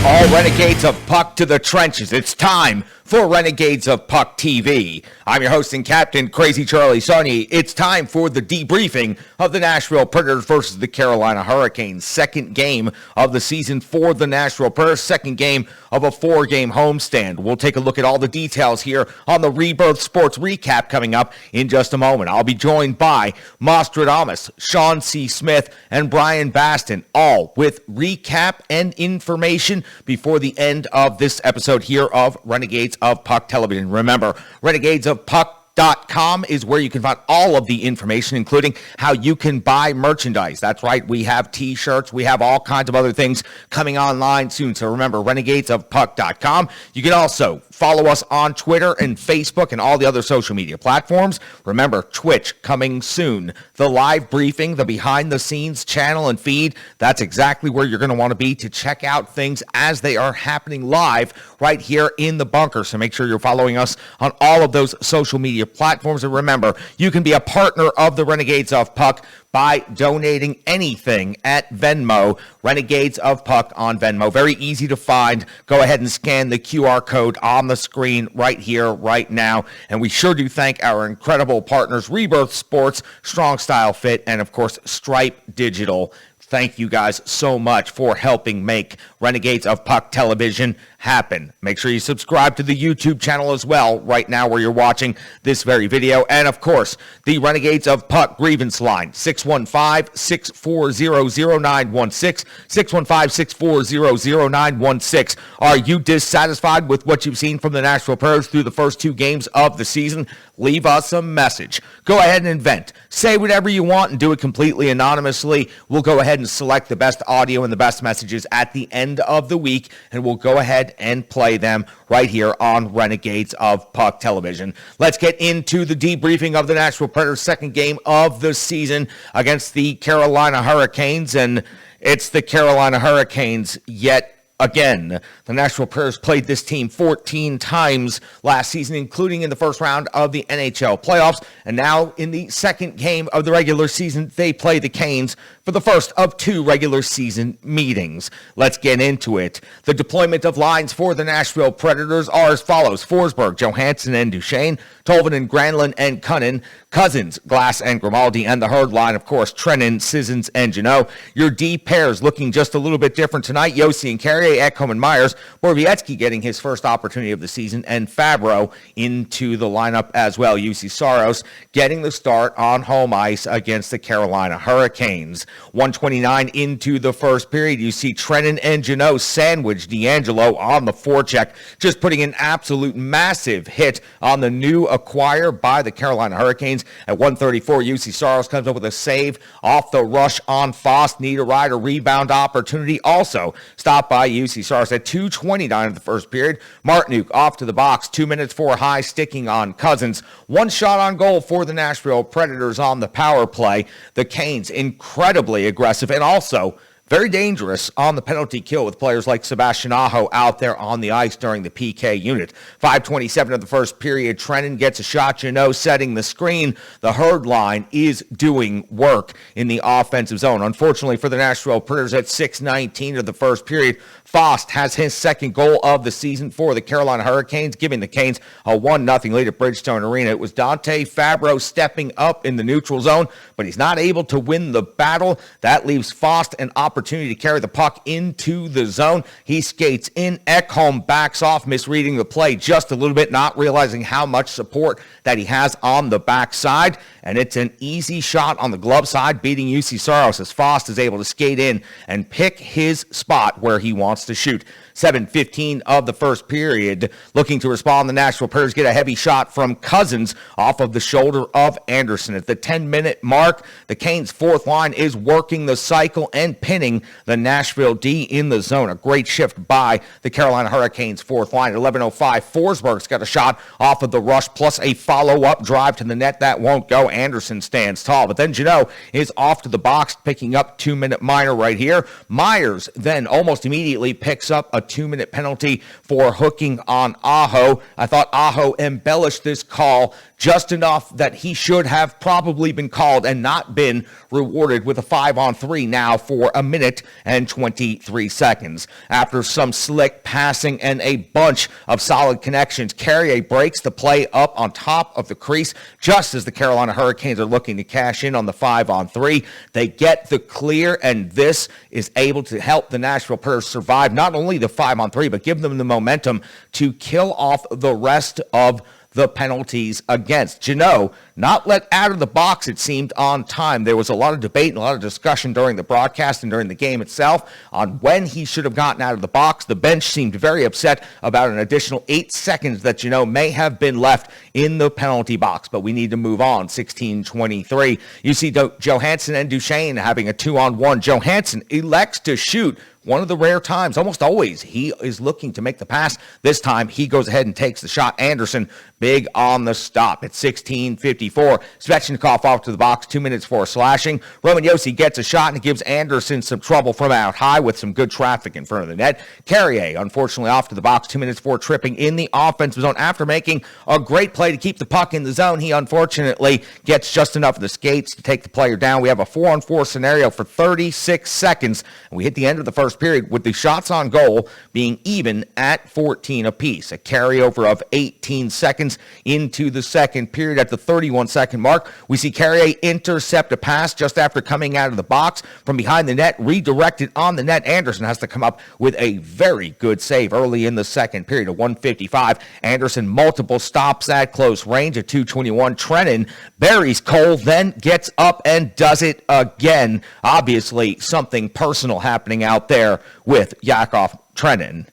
All Renegades of Puck to the trenches. It's time for Renegades of Puck TV. I'm your host and captain, Crazy Charlie Sawney. It's time for the debriefing of the Nashville Predators versus the Carolina Hurricanes. Second game of the season for the Nashville Predators. Second game of a 4-game homestand. We'll take a look at all the details here on the Rebirth Sports Recap coming up in just a moment. I'll be joined by Mostradamus, Sean C. Smith, and Brian Baston, all with recap and information before the end of this episode here of Renegades of Puck Television. Remember, Renegades of Puck.com is where you can find all of the information, including how you can buy merchandise. That's right, we have t-shirts, we have all kinds of other things coming online soon. So remember, renegadesofpuck.com. You can also follow us on Twitter and Facebook and all the other social media platforms. Remember, Twitch coming soon. The live briefing, the behind-the-scenes channel and feed, that's exactly where you're going to want to be to check out things as they are happening live right here in the bunker. So make sure you're following us on all of those social media platforms. And remember, you can be a partner of the Renegades of Puck by donating anything at Venmo, Renegades of Puck on Venmo. Very easy to find. Go ahead and scan the QR code on the screen right here, right now. And we sure do thank our incredible partners, Rebirth Sports, Strong Style Fit, and of course, Stripe Digital. Thank you guys so much for helping make Renegades of Puck Television happen. Make sure you subscribe to the YouTube channel as well right now where you're watching this very video. And of course, the Renegades of Puck grievance line, 615-640-0916, 615-640-0916. Are you dissatisfied with what you've seen from the Nashville Predators through the first 2 games of the season? Leave us a message. Go ahead and invent. Say whatever you want and do it completely anonymously. We'll go ahead and select the best audio and the best messages at the end of the week, and we'll go ahead and play them right here on Renegades of Puck Television. Let's get into the debriefing of the Nashville Predators' second game of the season against the Carolina Hurricanes, and it's the Carolina Hurricanes yet again. The Nashville Predators played this team 14 times last season, including in the first round of the NHL playoffs. And now in the second game of the regular season, they play the Canes for the first of 2 regular season meetings. Let's get into it. The deployment of lines for the Nashville Predators are as follows: Forsberg, Johansson, and Duchesne, Tolvanen and Granlund and Cunnin, Cousins, Glass, and Grimaldi, and the herd line, of course, Trennan, Sissons, and Janot. Your D pairs looking just a little bit different tonight. Yossi and Carrier, Ekholm and Myers, Borowiecki getting his first opportunity of the season, and Fabro into the lineup as well. Yossi Saros getting the start on home ice against the Carolina Hurricanes. 1:29 into the first period, you see Trennan and Janot sandwich D'Angelo on the forecheck, just putting an absolute massive hit on the new acquire by the Carolina Hurricanes. At 1:34, Yossi Saros comes up with a save off the rush on Foss. Need a ride, a rebound opportunity also stopped by Yossi Saros. At 2:29 of the first period, Martinook off to the box, 2 minutes for high sticking on Cousins. 1 shot on goal for the Nashville Predators on the power play. The Canes incredibly aggressive and also very dangerous on the penalty kill with players like Sebastian Aho out there on the ice during the PK unit. 5:27 of the first period, Trennan gets a shot, Janot setting the screen. The herd line is doing work in the offensive zone. Unfortunately for the Nashville Predators, at 6:19 of the first period, Fost has his second goal of the season for the Carolina Hurricanes, giving the Canes a 1-0 lead at Bridgestone Arena. It was Dante Fabro stepping up in the neutral zone, but he's not able to win the battle. That leaves Fost an opportunity to carry the puck into the zone. He skates in. Ekholm backs off, misreading the play just a little bit, not realizing how much support that he has on the backside. And it's an easy shot on the glove side, beating Yossi Saros as Fost is able to skate in and pick his spot where he wants to shoot. 7:15 of the first period. Looking to respond, the Nashville Predators get a heavy shot from Cousins off of the shoulder of Anderson. At the 10-minute mark, the Canes' fourth line is working the cycle and pinning the Nashville D in the zone. A great shift by the Carolina Hurricanes' fourth line. At 11:05, Forsberg's got a shot off of the rush, plus a follow-up drive to the net. That won't go. Anderson stands tall. But then Janot is off to the box, picking up 2-minute minor right here. Myers then almost immediately picks up a 2-minute penalty for hooking on Aho. I thought Aho embellished this call just enough that he should have probably been called and not been rewarded with a 5-on-3 now for a minute and 23 seconds. After some slick passing and a bunch of solid connections, Carrier breaks the play up on top of the crease just as the Carolina Hurricanes are looking to cash in on the 5-on-3. They get the clear, and this is able to help the Nashville Predators survive not only the 5-on-3, but give them the momentum to kill off the rest of the penalties against. Jeannot, not let out of the box, it seemed, on time. There was a lot of debate and a lot of discussion during the broadcast and during the game itself on when he should have gotten out of the box. The bench seemed very upset about an additional 8 seconds that Jeannot may have been left in the penalty box, but we need to move on. 16:23. You see Johansson and Duchesne having a 2-on-1. Johansson elects to shoot. One of the rare times, almost always, he is looking to make the pass. This time, he goes ahead and takes the shot. Anderson, big on the stop at 16:54. Svechnikov off to the box, 2 minutes for slashing. Roman Josi gets a shot and gives Anderson some trouble from out high with some good traffic in front of the net. Carrier, unfortunately, off to the box, 2 minutes for tripping in the offensive zone. After making a great play to keep the puck in the zone, he unfortunately gets just enough of the skates to take the player down. We have a 4-on-4 scenario for 36 seconds, and we hit the end of the first period with the shots on goal being even at 14 apiece. A carryover of 18 seconds into the second period. At the 31-second mark, we see Carrier intercept a pass just after coming out of the box from behind the net, redirected on the net. Anderson has to come up with a very good save early in the second period. At 1:55, Anderson multiple stops at close range. At 2:21, Trennan buries Cole, then gets up and does it again. Obviously, something personal happening out there with Yakov Trennan.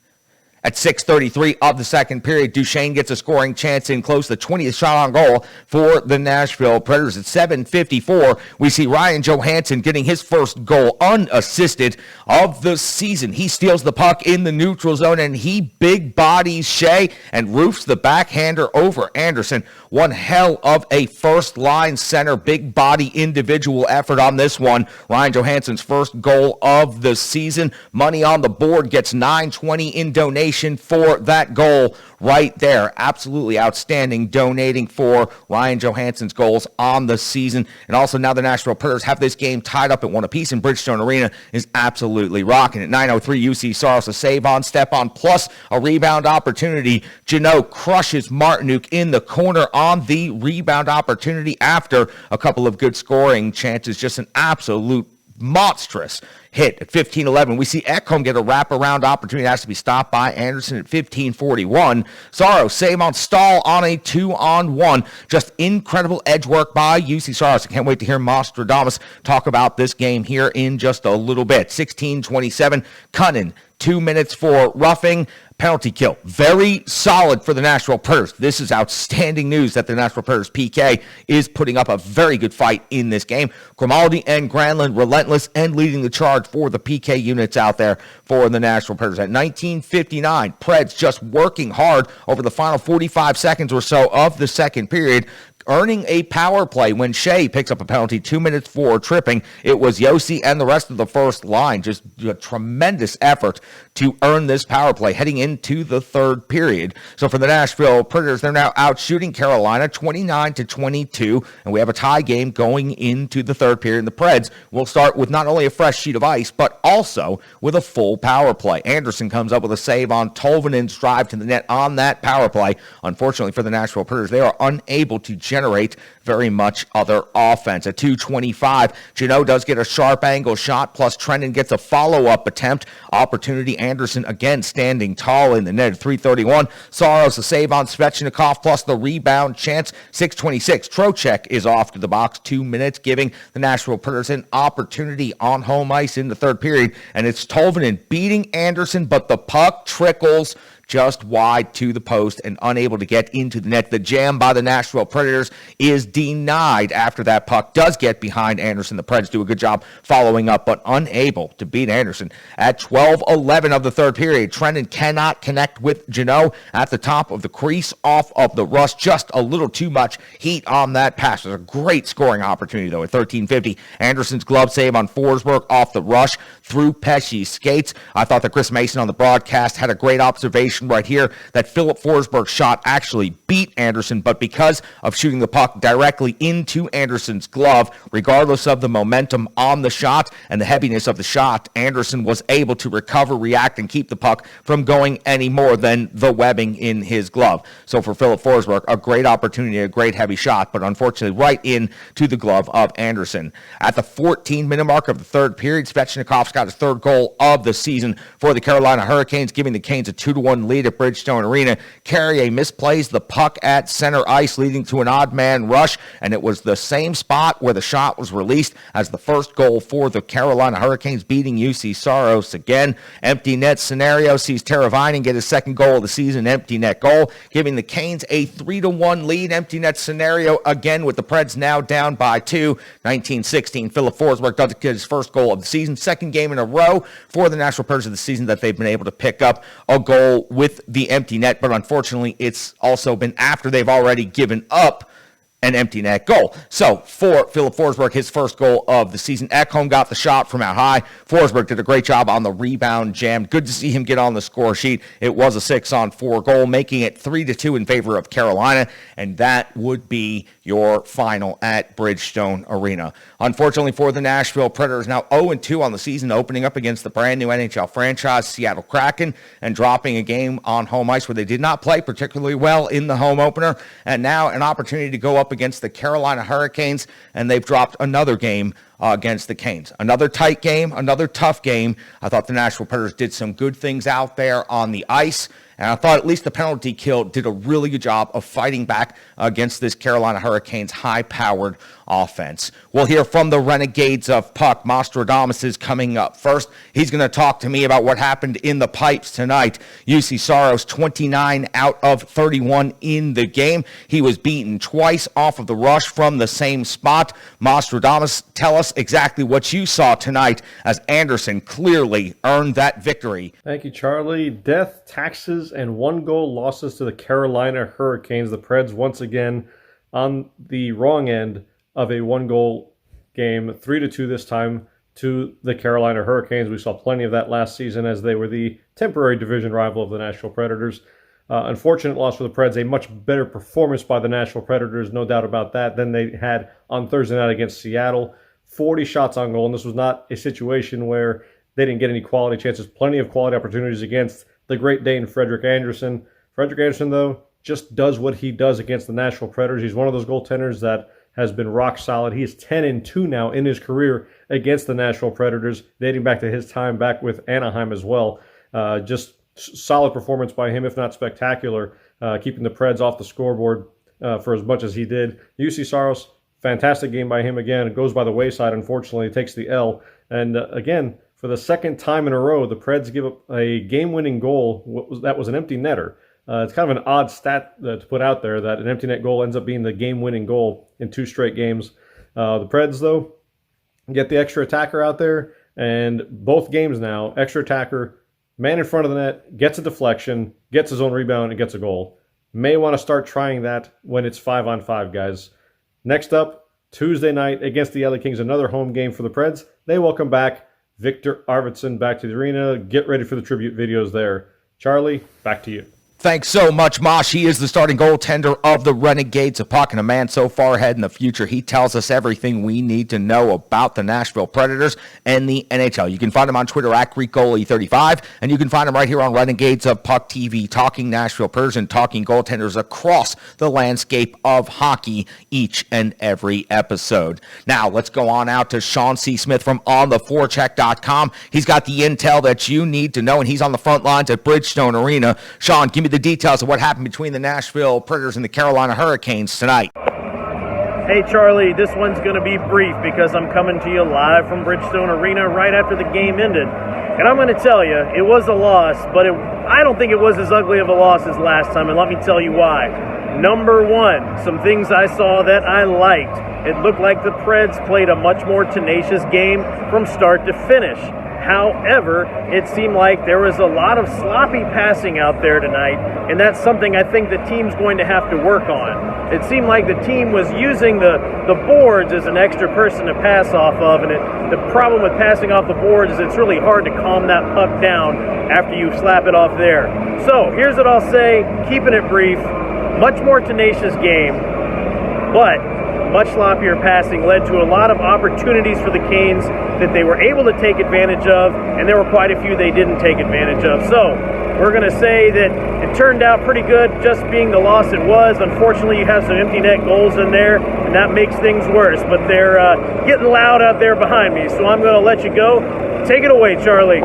At 6:33 of the second period, Duchesne gets a scoring chance in close, the 20th shot on goal for the Nashville Predators. At 7:54, we see Ryan Johansson getting his first goal unassisted of the season. He steals the puck in the neutral zone, and he big bodies Shea and roofs the backhander over Anderson. One hell of a first-line center, big body individual effort on this one. Ryan Johansson's first goal of the season. Money on the board, gets $9.20 in donation for that goal right there. Absolutely outstanding donating for Ryan Johansson's goals on the season. And also now the Nashville Predators have this game tied up at 1 apiece, and Bridgestone Arena is absolutely rocking. At 9:03, UC Saros a save on, step on, plus a rebound opportunity. Jeannot crushes Martinuk in the corner on the rebound opportunity after a couple of good scoring chances. Just an absolute monstrous hit. At 15:11, we see Ekholm get a wraparound opportunity that has to be stopped by Anderson. At 15:41, Saros save on Stahl on a 2-on-1. Just incredible edge work by UC Saros. I can't wait to hear Mostradamus talk about this game here in just a little bit. 16:27, Cunnin, 2 minutes for roughing. Penalty kill. Very solid for the Nashville Predators. This is outstanding news that the Nashville Predators PK is putting up a very good fight in this game. Grimaldi and Granlund relentless and leading the charge for the PK units out there for the Nashville Predators. At 19:59, Preds just working hard over the final 45 seconds or so of the second period, earning a power play when Shea picks up a penalty. 2 minutes for tripping. It was Josi and the rest of the first line. Just a tremendous effort to earn this power play heading into the third period. So for the Nashville Predators, they're now out shooting Carolina 29-22, and we have a tie game going into the third period. And the Preds will start with not only a fresh sheet of ice, but also with a full power play. Anderson comes up with a save on Tolvanen's drive to the net on that power play. Unfortunately for the Nashville Predators, they are unable to generate very much other offense. At 2:25, Jeannot does get a sharp angle shot, plus Trennan gets a follow-up attempt. Opportunity, Anderson again standing tall in the net. At 3:31, Saros a save on Svechnikov, plus the rebound chance. 6:26, Trocheck is off to the box, 2 minutes, giving the Nashville Predators an opportunity on home ice in the third period, and it's Tolvanen beating Anderson, but the puck trickles just wide to the post and unable to get into the net. The jam by the Nashville Predators is denied after that puck does get behind Anderson. The Preds do a good job following up, but unable to beat Anderson. At 12:11 of the third period, Trennan cannot connect with Jeannot at the top of the crease off of the rush. Just a little too much heat on that pass. There's a great scoring opportunity, though. At 13:50, Anderson's glove save on Forsberg off the rush through Pesci's skates. I thought that Chris Mason on the broadcast had a great observation situation right here that Philip Forsberg's shot actually beat Anderson, but because of shooting the puck directly into Anderson's glove, regardless of the momentum on the shot and the heaviness of the shot, Anderson was able to recover, react, and keep the puck from going any more than the webbing in his glove. So for Philip Forsberg, a great opportunity, a great heavy shot, but unfortunately right into the glove of Anderson. At the 14-minute mark of the third period, Svechnikov's got his third goal of the season for the Carolina Hurricanes, giving the Canes a 2-1 lead at Bridgestone Arena. Carrier misplays the puck at center ice, leading to an odd man rush, and it was the same spot where the shot was released as the first goal for the Carolina Hurricanes, beating UC Saros again. Empty net scenario sees Teravainen get his second goal of the season, empty net goal, giving the Canes a 3-1 lead. Empty net scenario again with the Preds now down by 2. 19-16, Philip Forsberg does get his first goal of the season, second game in a row for the Nashville Predators of the season that they've been able to pick up a goal with the empty net, but unfortunately it's also been after they've already given up an empty net goal. So for Philip Forsberg, his first goal of the season. Ekholm got the shot from out high. Forsberg did a great job on the rebound jam. Good to see him get on the score sheet. It was a 6-on-4 goal, making it 3-2 in favor of Carolina, and that would be your final at Bridgestone Arena. Unfortunately for the Nashville Predators, now 0-2 on the season, opening up against the brand new NHL franchise, Seattle Kraken, and dropping a game on home ice where they did not play particularly well in the home opener, and now an opportunity to go up against the Carolina Hurricanes, and they've dropped another game against the Canes. Another tight game, another tough game. I thought the Nashville Predators did some good things out there on the ice, and I thought at least the penalty kill did a really good job of fighting back against this Carolina Hurricanes high-powered offense. We'll hear from the Renegades of Puck. Nostradamus is coming up first. He's going to talk to me about what happened in the pipes tonight. UC Saros 29 out of 31 in the game. He was beaten twice off of the rush from the same spot. Nostradamus, tell us exactly what you saw tonight as Anderson clearly earned that victory. Thank you, Charlie. Death, taxes, and 1-goal losses to the Carolina Hurricanes. The Preds once again on the wrong end of a 1-goal game, 3-2 this time to the Carolina Hurricanes. We saw plenty of that last season as they were the temporary division rival of the Nashville Predators. Unfortunate loss for the Preds, a much better performance by the Nashville Predators, no doubt about that, than they had on Thursday night against Seattle. 40 shots on goal, and this was not a situation where they didn't get any quality chances. Plenty of quality opportunities against the Great Dane, Frederik Andersen. Frederik Andersen, though, just does what he does against the Nashville Predators. He's one of those goaltenders that has been rock solid. He is 10-2 now in his career against the Nashville Predators, dating back to his time back with Anaheim as well. Just solid performance by him, if not spectacular, keeping the Preds off the scoreboard for as much as he did. UC Saros, fantastic game by him again. It goes by the wayside, unfortunately. It takes the L. And again, for the second time in a row, the Preds give up a game-winning goal that was an empty netter. It's kind of an odd stat to put out there that an empty net goal ends up being the game-winning goal in 2 straight games. The Preds, though, get the extra attacker out there, and both games now, extra attacker, man in front of the net, gets a deflection, gets his own rebound, and gets a goal. May want to start trying that when it's 5-on-5, guys. Next up, Tuesday night against the LA Kings, another home game for the Preds. They welcome back Victor Arvidsson back to the arena. Get ready for the tribute videos there. Charlie, back to you. Thanks so much, Mosh. He is the starting goaltender of the Renegades of Puck, and a man so far ahead in the future. He tells us everything we need to know about the Nashville Predators and the NHL. You can find him on Twitter at GreekGoalie35, and you can find him right here on Renegades of Puck TV, talking Nashville Predators and talking goaltenders across the landscape of hockey each and every episode. Now, let's go on out to Sean C. Smith from OnTheForecheck.com. He's got the intel that you need to know, and he's on the front lines at Bridgestone Arena. Sean, give me the details of what happened between the Nashville Predators and the Carolina Hurricanes tonight. Hey Charlie, this one's going to be brief because I'm coming to you live from Bridgestone Arena right after the game ended. And I'm going to tell you, it was a loss, but I don't think it was as ugly of a loss as last time, and let me tell you why. Number one, some things I saw that I liked. It looked like the Preds played a much more tenacious game from start to finish. However, it seemed like there was a lot of sloppy passing out there tonight, and that's something I think the team's going to have to work on. it seemed like the team was using the boards as an extra person to pass off of, and the problem with passing off the boards is it's really hard to calm that puck down after you slap it off there. So here's what I'll say, keeping it brief, much more tenacious game, but much sloppier passing led to a lot of opportunities for the Canes that they were able to take advantage of, and there were quite a few they didn't take advantage of. So we're going to say that it turned out pretty good, just being the loss it was. Unfortunately, you have some empty net goals in there, and that makes things worse. But they're getting loud out there behind me, so I'm going to let you go. Take it away, Charlie.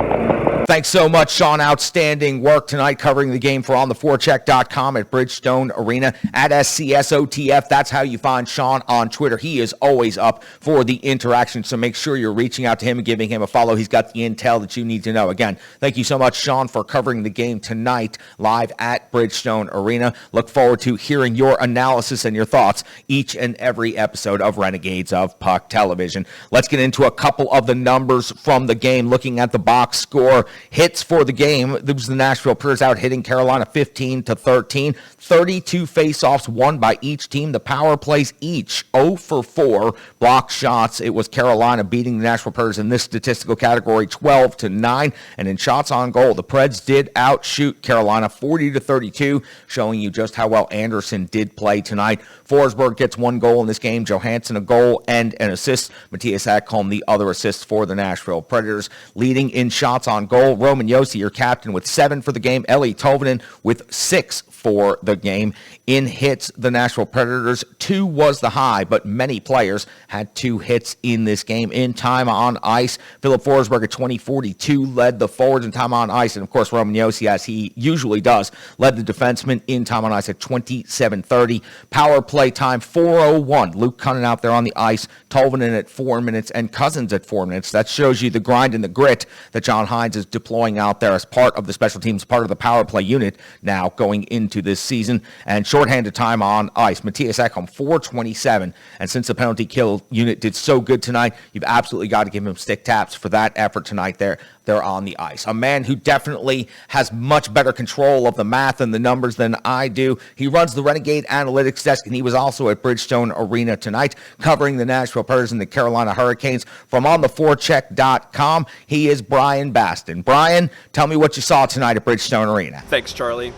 Thanks so much, Sean. Outstanding work tonight covering the game for ontheforecheck.com at Bridgestone Arena at SCSOTF. That's how you find Sean on Twitter. He is always up for the interaction, so make sure you're reaching out to him and giving him a follow. He's got the intel that you need to know. Again, thank you so much, Sean, for covering the game tonight live at Bridgestone Arena. Look forward to hearing your analysis and your thoughts each and every episode of Renegades of Puck Television. Let's get into a couple of the numbers from the game, looking at the box score. Hits for the game. There was the Nashville Predators out hitting Carolina 15-13. 32 faceoffs won by each team. The power plays each 0 for 4 block shots. It was Carolina beating the Nashville Predators in this statistical category 12-9. And in shots on goal, the Preds did outshoot Carolina 40-32, showing you just how well Anderson did play tonight. Forsberg gets 1 goal in this game. Johansson a goal and an assist. Matthias Ekholm the other assist for the Nashville Predators. Leading in shots on goal, Roman Josi, your captain, with 7 for the game. Eli Tolvanen with 6 for the game. In hits, the Nashville Predators, 2 was the high, but many players had 2 hits in this game. In time on ice, Philip Forsberg at 20-42 led the forwards in time on ice, and of course Roman Josi, as he usually does, led the defensemen in time on ice at 27-30. Power play time 4:01. Luke Cunnin out there on the ice, Tolvanen at 4 minutes, and Cousins at 4 minutes. That shows you the grind and the grit that John Hines is deploying out there as part of the special teams, part of the power play unit now going into this season. And shorthanded time on ice, Matthias Ekholm 4:27. And since the penalty kill unit did so good tonight, you've absolutely got to give him stick taps for that effort tonight there. They're on the ice. A man who definitely has much better control of the math and the numbers than I do. He runs the Renegade Analytics desk, and he was also at Bridgestone Arena tonight covering the Nashville Predators and the Carolina Hurricanes from ontheforecheck.com. He is Brian Baston. Brian, tell me what you saw tonight at Bridgestone Arena. Thanks, Charlie.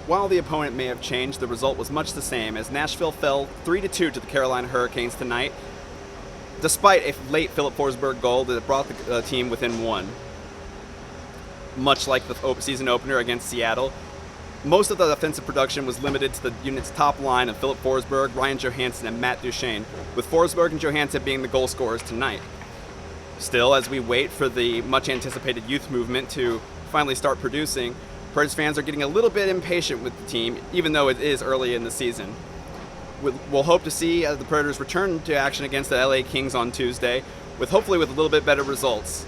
While the opponent may have changed, the result was much the same, as Nashville fell 3-2 to the Carolina Hurricanes tonight, despite a late Philip Forsberg goal that brought the team within 1. Much like the season opener against Seattle, most of the offensive production was limited to the unit's top line of Philip Forsberg, Ryan Johansson, and Matt Duchene, with Forsberg and Johansson being the goal scorers tonight. Still, as we wait for the much-anticipated youth movement to finally start producing, Predators fans are getting a little bit impatient with the team, even though it is early in the season. We'll hope to see the Predators return to action against the LA Kings on Tuesday, hopefully with a little bit better results.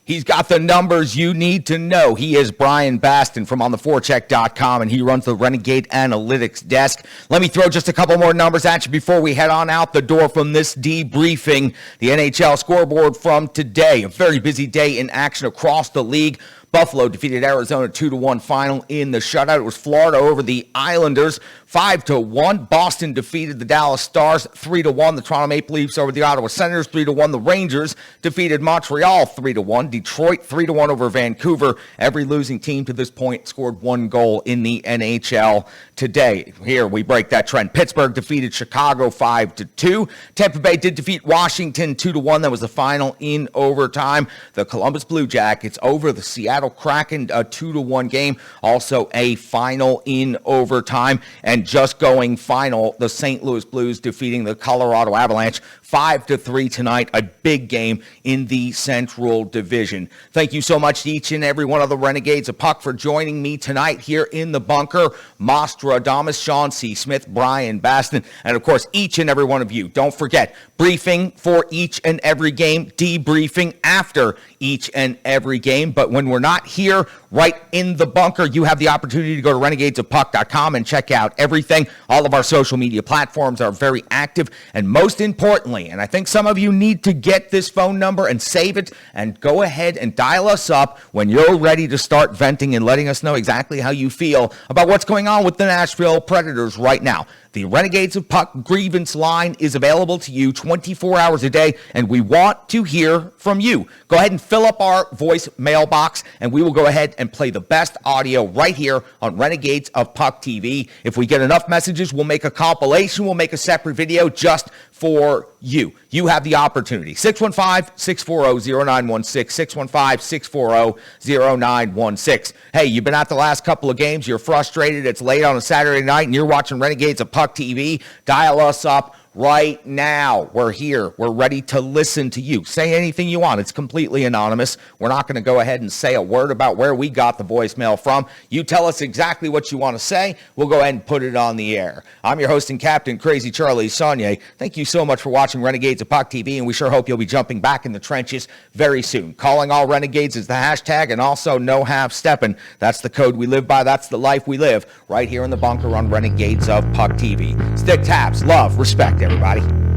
He's got the numbers you need to know. He is Brian Baston from ontheforecheck.com, and he runs the Renegade Analytics desk. Let me throw just a couple more numbers at you before we head on out the door from this debriefing. The NHL scoreboard from today. A very busy day in action across the league. Buffalo defeated Arizona 2-1 final in the shutout. It was Florida over the Islanders 5-1. Boston defeated the Dallas Stars 3-1. The Toronto Maple Leafs over the Ottawa Senators 3-1. The Rangers defeated Montreal 3-1. Detroit 3-1 over Vancouver. Every losing team to this point scored 1 goal in the NHL today. Here we break that trend. Pittsburgh defeated Chicago 5-2. Tampa Bay did defeat Washington 2-1. That was the final in overtime. The Columbus Blue Jackets over the Seattle Kraken, a 2-1 game. Also a final in overtime. And just going final, the St. Louis Blues defeating the Colorado Avalanche 5-3 tonight. A big game in the Central Division. Thank you so much to each and every one of the Renegades of Puck for joining me tonight here in the bunker. Mostradamus, Sean C. Smith, Brian Baston, and of course each and every one of you. Don't forget, briefing for each and every game, debriefing after each and every game. But when we're not here right in the bunker, you have the opportunity to go to renegadesofpuck.com and check out everything. All of our social media platforms are very active. And most importantly, and I think some of you need to get this phone number and save it and go ahead and dial us up when you're ready to start venting and letting us know exactly how you feel about what's going on with the Nashville Predators right now. The Renegades of Puck grievance line is available to you 24 hours a day, and we want to hear from you. Go ahead and fill up our voice mailbox, and we will go ahead and play the best audio right here on Renegades of Puck TV. If we get enough messages, we'll make a compilation. We'll make a separate video just for you. You have the opportunity. 615-640-0916, 615-640-0916. Hey, you've been at the last couple of games. You're frustrated. It's late on a Saturday night, and you're watching Renegades of Puck TV. Dial us up right now. We're here. We're ready to listen to you. Say anything you want. It's completely anonymous. We're not going to go ahead and say a word about where we got the voicemail from. You tell us exactly what you want to say. We'll go ahead and put it on the air. I'm your host and captain, Crazy Charlie Saunier. Thank you so much for watching Renegades of Puck TV, and we sure hope you'll be jumping back in the trenches very soon. Calling all Renegades is the hashtag, and also no half-stepping. That's the code we live by. That's the life we live right here in the bunker on Renegades of Puck TV. Stick taps, love, respect, everybody.